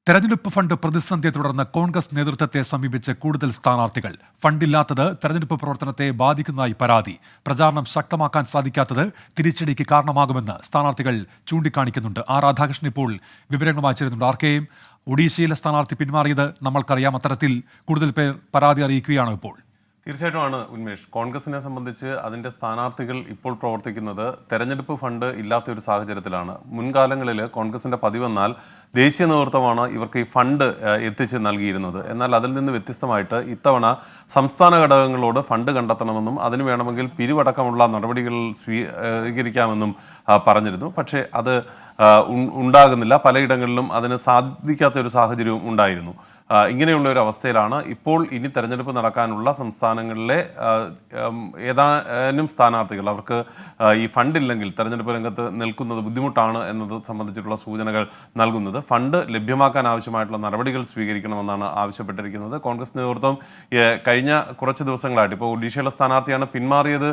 തെരഞ്ഞെടുപ്പ് ഫണ്ട് പ്രതിസന്ധിയെ തുടർന്ന് കോൺഗ്രസ് നേതൃത്വത്തെ സമീപിച്ച് കൂടുതൽ സ്ഥാനാർത്ഥികൾ. ഫണ്ടില്ലാത്തത് തെരഞ്ഞെടുപ്പ് പ്രവർത്തനത്തെ ബാധിക്കുന്നതായി പരാതി. പ്രചാരണം ശക്തമാക്കാൻ സാധിക്കാത്തത് തിരിച്ചടിക്ക് കാരണമാകുമെന്ന് സ്ഥാനാർത്ഥികൾ ചൂണ്ടിക്കാണിക്കുന്നുണ്ട്. ആർ രാധാകൃഷ്ണൻ ഇപ്പോൾ വിവരങ്ങളുമായി ചേരുന്നുണ്ട്. ആർക്കെയും ഒഡീഷയിലെ സ്ഥാനാർത്ഥി പിന്മാറിയത് നമ്മൾക്കറിയാം. അത്തരത്തിൽ കൂടുതൽ പേർ പരാതി അറിയിക്കുകയാണ് ഇപ്പോൾ. തീർച്ചയായിട്ടുമാണ് ഉന്മേഷ്. കോൺഗ്രസിനെ സംബന്ധിച്ച് അതിൻ്റെ സ്ഥാനാർത്ഥികൾ ഇപ്പോൾ പ്രവർത്തിക്കുന്നത് തെരഞ്ഞെടുപ്പ് ഫണ്ട് ഇല്ലാത്ത ഒരു സാഹചര്യത്തിലാണ്. മുൻകാലങ്ങളിൽ കോൺഗ്രസിൻ്റെ പതിവെന്നാൽ ദേശീയ നേതൃത്വമാണ് ഇവർക്ക് ഈ ഫണ്ട് എത്തിച്ച് നൽകിയിരുന്നത്. എന്നാൽ അതിൽ നിന്ന് വ്യത്യസ്തമായിട്ട് ഇത്തവണ സംസ്ഥാന ഘടകങ്ങളോട് ഫണ്ട് കണ്ടെത്തണമെന്നും അതിന് വേണമെങ്കിൽ പിരിവടക്കമുള്ള നടപടികൾ സ്വീകരിക്കാമെന്നും പറഞ്ഞിരുന്നു. പക്ഷേ അത് ഉണ്ടാകുന്നില്ല. പലയിടങ്ങളിലും അതിന് സാധിക്കാത്ത ഒരു സാഹചര്യവും ഉണ്ടായിരുന്നു. ഇങ്ങനെയുള്ള ഒരു അവസ്ഥയിലാണ് ഇപ്പോൾ ഇനി തെരഞ്ഞെടുപ്പ് നടക്കാനുള്ള സംസ്ഥാനങ്ങളിലെ ഏതാനും സ്ഥാനാർത്ഥികൾ അവർക്ക് ഈ ഫണ്ടില്ലെങ്കിൽ തെരഞ്ഞെടുപ്പ് രംഗത്ത് നിൽക്കുന്നത് ബുദ്ധിമുട്ടാണ് എന്നത് സംബന്ധിച്ചിട്ടുള്ള സൂചനകൾ നൽകുന്നത്. ഫണ്ട് ലഭ്യമാക്കാൻ ആവശ്യമായിട്ടുള്ള നടപടികൾ സ്വീകരിക്കണമെന്നാണ് ആവശ്യപ്പെട്ടിരിക്കുന്നത്. കോൺഗ്രസ് നേതൃത്വം കഴിഞ്ഞ കുറച്ച് ദിവസങ്ങളായിട്ട്, ഇപ്പോൾ ഒഡീഷയിലെ സ്ഥാനാർത്ഥിയാണ് പിന്മാറിയത്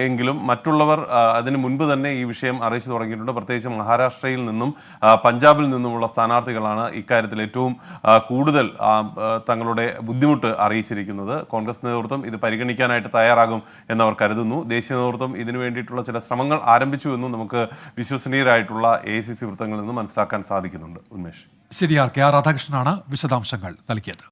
എങ്കിലും മറ്റുള്ളവർ അതിന് മുൻപ് തന്നെ ഈ വിഷയം അറിയിച്ചു തുടങ്ങിയിട്ടുണ്ട്. പ്രത്യേകിച്ച് മഹാരാഷ്ട്രയിൽ നിന്നും പഞ്ചാബിൽ നിന്നുമുള്ള സ്ഥാനാർത്ഥികളാണ് ഇക്കാര്യത്തിൽ ഏറ്റവും കൂടുതൽ തങ്ങളുടെ ബുദ്ധിമുട്ട് അറിയിച്ചിരിക്കുന്നത്. കോൺഗ്രസ് നേതൃത്വം ഇത് പരിഗണിക്കാനായിട്ട് തയ്യാറാകും എന്നവർ കരുതുന്നു. ദേശീയ നേതൃത്വം ഇതിനു വേണ്ടിയിട്ടുള്ള ചില ശ്രമങ്ങൾ ആരംഭിച്ചു എന്നും നമുക്ക് വിശ്വസനീയരായിട്ടുള്ള AICC വൃത്തങ്ങളിൽ നിന്ന് മനസ്സിലാക്കാൻ സാധിക്കുന്നുണ്ട്. ഉന്മേഷ്. ശരി, ആർ രാധാകൃഷ്ണനാണ് വിശദാംശങ്ങൾ നൽകിയത്.